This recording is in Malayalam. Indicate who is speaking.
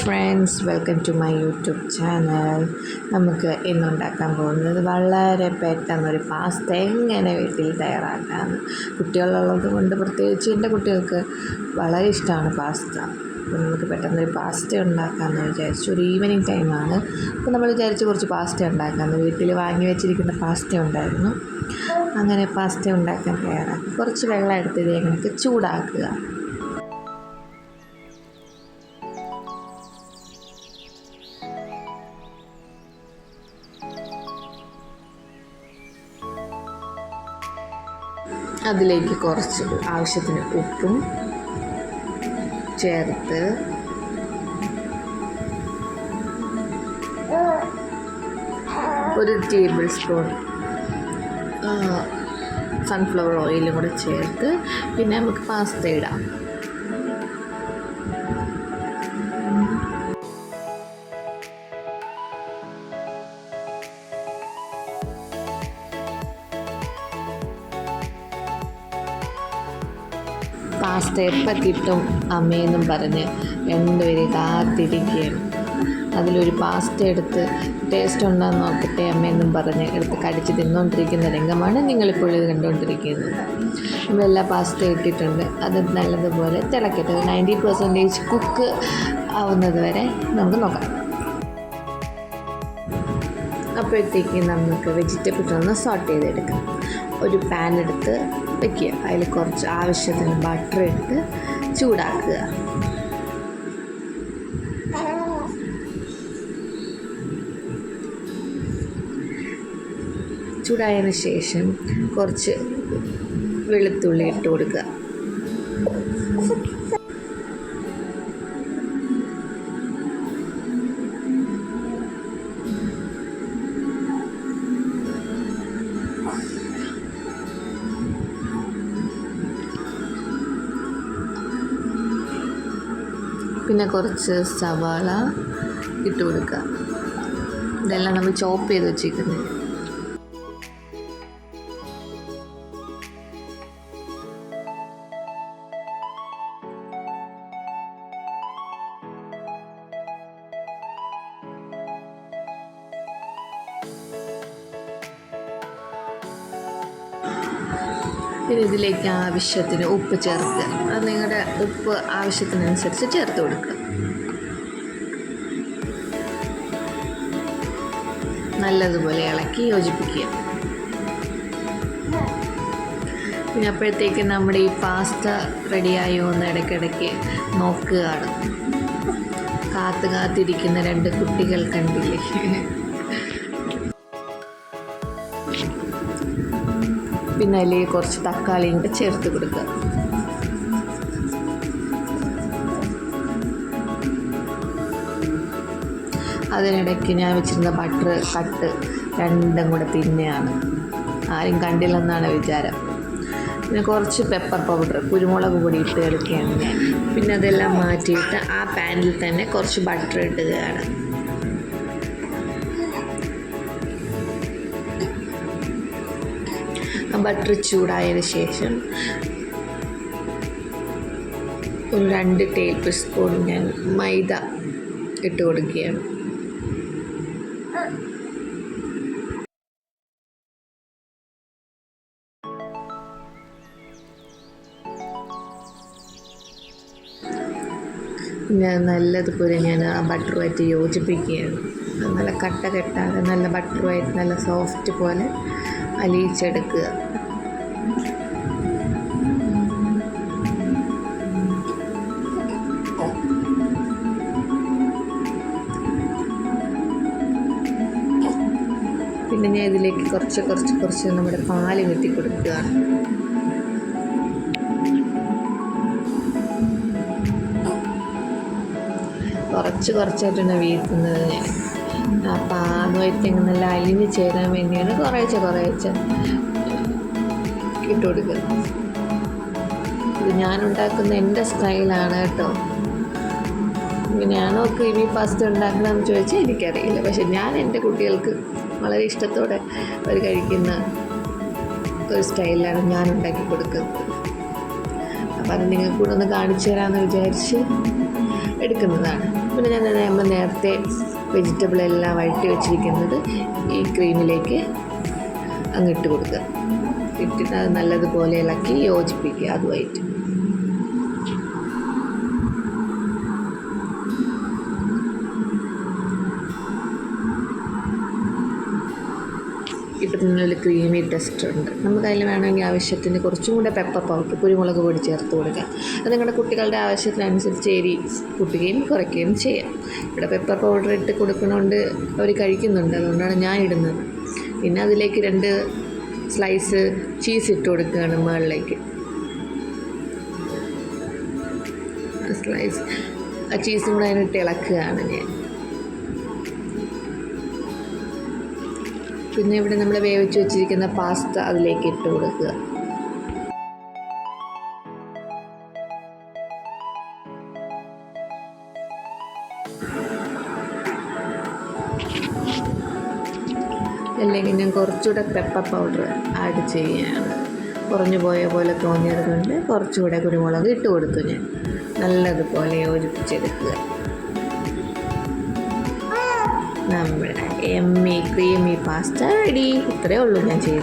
Speaker 1: Friends, welcome to my YouTube channel. നമുക്ക് ഇന്നുണ്ടാക്കാൻ പോകുന്നത് വളരെ പെട്ടെന്നൊരു പാസ്ത എങ്ങനെ വീട്ടിൽ തയ്യാറാക്കാമെന്ന്. കുട്ടികളുള്ളത് കൊണ്ട് പ്രത്യേകിച്ച് എൻ്റെ കുട്ടികൾക്ക് വളരെ ഇഷ്ടമാണ് പാസ്ത. അപ്പോൾ നമുക്ക് പെട്ടെന്നൊരു പാസ്ത ഉണ്ടാക്കാമെന്ന് വിചാരിച്ചു. ഒരു ഈവനിങ് ടൈമാണ്. അപ്പോൾ നമ്മൾ വിചാരിച്ച് കുറച്ച് പാസ്ത ഉണ്ടാക്കാമെന്ന്. വീട്ടിൽ വാങ്ങി വെച്ചിരിക്കുന്ന പാസ്ത ഉണ്ടായിരുന്നു. അങ്ങനെ പാസ്ത ഉണ്ടാക്കാൻ തയ്യാറാക്കി. കുറച്ച് വെള്ളം എടുത്തത് ഞങ്ങൾക്ക് ചൂടാക്കുക. അതിലേക്ക് കുറച്ച് ആവശ്യത്തിന് ഉപ്പും ചേർത്ത് ഒരു ടേബിൾ സ്പൂൺ സൺഫ്ലവർ ഓയിലും കൂടെ ചേർത്ത് പിന്നെ നമുക്ക് പാസ്ത ഇടാം. പാസ്ത എപ്പം കിട്ടും അമ്മയെന്നും പറഞ്ഞ് രണ്ടുപേരും കാത്തിരിക്കുകയാണ്. അതിലൊരു പാസ്ത എടുത്ത് ടേസ്റ്റ് ഉണ്ടോയെന്ന് നോക്കട്ടെ അമ്മയെന്നും പറഞ്ഞ് എടുത്ത് കടിച്ച് തിന്നുകൊണ്ടിരിക്കുന്ന രംഗമാണ് നിങ്ങളിപ്പോൾ ഇത് കണ്ടുകൊണ്ടിരിക്കുന്നത്. നമ്മളെല്ലാ പാസ്ത ഇട്ടിട്ടുണ്ട്. അത് നല്ലതുപോലെ തിളക്കട്ടെ. 90% കുക്ക് ആവുന്നത് വരെ നമുക്ക് നോക്കാം. അപ്പോഴത്തേക്ക് നമുക്ക് വെജിറ്റബിൾസ് ഒന്ന് സോട്ട് ചെയ്തെടുക്കാം. ഒരു പാൻ എടുത്ത് വയ്ക്കുക. അതിൽ കുറച്ച് ആവശ്യത്തിന് ബട്ടർ ഇട്ട് ചൂടാക്കുക. ചൂടായതിന് ശേഷം കുറച്ച് വെളുത്തുള്ളി ഇട്ട് കൊടുക്കുക. പിന്നെ കുറച്ച് സവാള ഇട്ട് കൊടുക്കുക. ഇതെല്ലാം നമ്മൾ ചോപ്പ് ചെയ്ത് വെച്ചിരിക്കുന്നത്. പിന്നെ ഇതിലേക്ക് ആവശ്യത്തിന് ഉപ്പ് ചേർക്കുക. അത് നിങ്ങളുടെ ഉപ്പ് ആവശ്യത്തിനനുസരിച്ച് ചേർത്ത് കൊടുക്കുക. നല്ലതുപോലെ ഇളക്കി യോജിപ്പിക്കുക. പിന്നെ അപ്പോഴത്തേക്ക് നമ്മുടെ ഈ പാസ്ത റെഡിയായോ എന്ന് ഇടയ്ക്കിടയ്ക്ക് നോക്കുകയാണ്. കാത്തിരിക്കുന്ന രണ്ട് കുട്ടികൾ കണ്ടില്ലേ. പിന്നെ അതിലേക്ക് കുറച്ച് തക്കാളിയും കൂടെ ചേർത്ത് കൊടുക്കുക. അതിനിടയ്ക്ക് ഞാൻ വെച്ചിരുന്ന ബട്ടർ കട്ട് രണ്ടും കൂടെ തിന്നെയാണ്. ആരും കണ്ടില്ലെന്നാണ് വിചാരം. പിന്നെ കുറച്ച് പെപ്പർ പൗഡർ, കുരുമുളക് പൊടി ഇട്ട് എടുക്കുകയാണ് ഞാൻ. പിന്നെ അതെല്ലാം മാറ്റിയിട്ട് ആ പാനിൽ തന്നെ കുറച്ച് ബട്ടർ ഇടുകയാണ്. ബട്ടർ ചൂടായതിന് ശേഷം ഒരു 2 ടേബിൾ സ്പൂൺ ഞാൻ മൈദ ഇട്ട് കൊടുക്കുകയാണ്. പിന്നെ നല്ലതുപോലെ ഞാൻ ആ ബട്ടറുമായിട്ട് യോജിപ്പിക്കുകയാണ്. നല്ല കട്ട കെട്ടാതെ നല്ല ബട്ടറുമായിട്ട് നല്ല സോഫ്റ്റ് പോലെ അലിയിച്ചെടുക്കുക. പിന്നെ ഞാൻ ഇതിലേക്ക് കുറച്ച് നമ്മുടെ പാല് വെട്ടി കൊടുക്കുകയാണ്. കുറച്ചായിട്ടാണ് വീഴ്ത്തുന്നത് ഞാൻ. ആ പാകമായിട്ട് നല്ല അലിഞ്ഞ് ചേരാൻ വേണ്ടിയാണ് കുറേശ്ശെ ഇട്ട് കൊടുക്കുന്നത്. ഇത് ഞാനുണ്ടാക്കുന്ന എൻ്റെ സ്റ്റൈലാണ് കേട്ടോ. ഇങ്ങനെയാണോ ക്രീമി പാസ്ത ഉണ്ടാക്കണമെന്ന് ചോദിച്ചാൽ എനിക്കറിയില്ല. പക്ഷെ ഞാൻ എൻ്റെ കുട്ടികൾക്ക് വളരെ ഇഷ്ടത്തോടെ അവർ കഴിക്കുന്ന ഒരു സ്റ്റൈലിലാണ് ഞാൻ ഉണ്ടാക്കി കൊടുക്കുന്നത്. അപ്പോൾ അത് നിങ്ങൾക്ക് കൂടെ ഒന്ന് കാണിച്ചു തരാമെന്ന് വിചാരിച്ച് എടുക്കുന്നതാണ്. പിന്നെ നമ്മൾ നേരത്തെ വെജിറ്റബിളെല്ലാം വഴറ്റി വെച്ചിരിക്കുന്നത് ഈ ക്രീമിലേക്ക് അങ്ങിട്ട് കൊടുക്കുക. ഇട്ടിട്ട് അത് നല്ലതുപോലെ ഇളക്കി യോജിപ്പിക്കുക അതുമായിട്ട്. ഇപ്പം ഒരു ക്രീമി ടെസ്റ്റ് ഉണ്ട്. നമുക്ക് അതിൽ വേണമെങ്കിൽ ആവശ്യത്തിന് കുറച്ചും കൂടെ പെപ്പർ പൗഡർ, കുരുമുളക് പൊടി ചേർത്ത് കൊടുക്കാം. അത് നിങ്ങളുടെ കുട്ടികളുടെ ആവശ്യത്തിനനുസരിച്ച് എരി കൂട്ടുകയും കുറയ്ക്കുകയും ചെയ്യാം. ഇവിടെ പെപ്പർ പൗഡർ ഇട്ട് കൊടുക്കണോണ്ട് അവർ കഴിക്കുന്നുണ്ട്, അതുകൊണ്ടാണ് ഞാൻ ഇടുന്നത്. പിന്നെ അതിലേക്ക് 2 സ്ലൈസ് ചീസ് ഇട്ട് കൊടുക്കുകയാണ് മുകളിലേക്ക്. സ്ലൈസ് ആ ചീസും കൂടെ അതിനിട്ട് ഇളക്കുകയാണ് ഞാൻ. പിന്നെ ഇവിടെ നമ്മൾ വേവിച്ച് വെച്ചിരിക്കുന്ന പാസ്ത അതിലേക്ക് ഇട്ട് കൊടുക്കുക. അല്ലെങ്കിൽ ഞാൻ കുറച്ചുകൂടെ പെപ്പർ പൗഡർ ആഡ് ചെയ്യുകയാണ്. കുറഞ്ഞു പോയ പോലെ തോന്നിയത് കൊണ്ട് കുറച്ചുകൂടെ കുരുമുളക് ഇട്ട് കൊടുത്തു. ഞാൻ നല്ലതുപോലെ യോജിപ്പിച്ചെടുക്കുക. നമ്മുടെ യമ്മി ക്രീമി പാസ്ത റെഡി. ഇത്രയേ ഉള്ളൂ ഞാൻ ചെയ്യുന്നത്.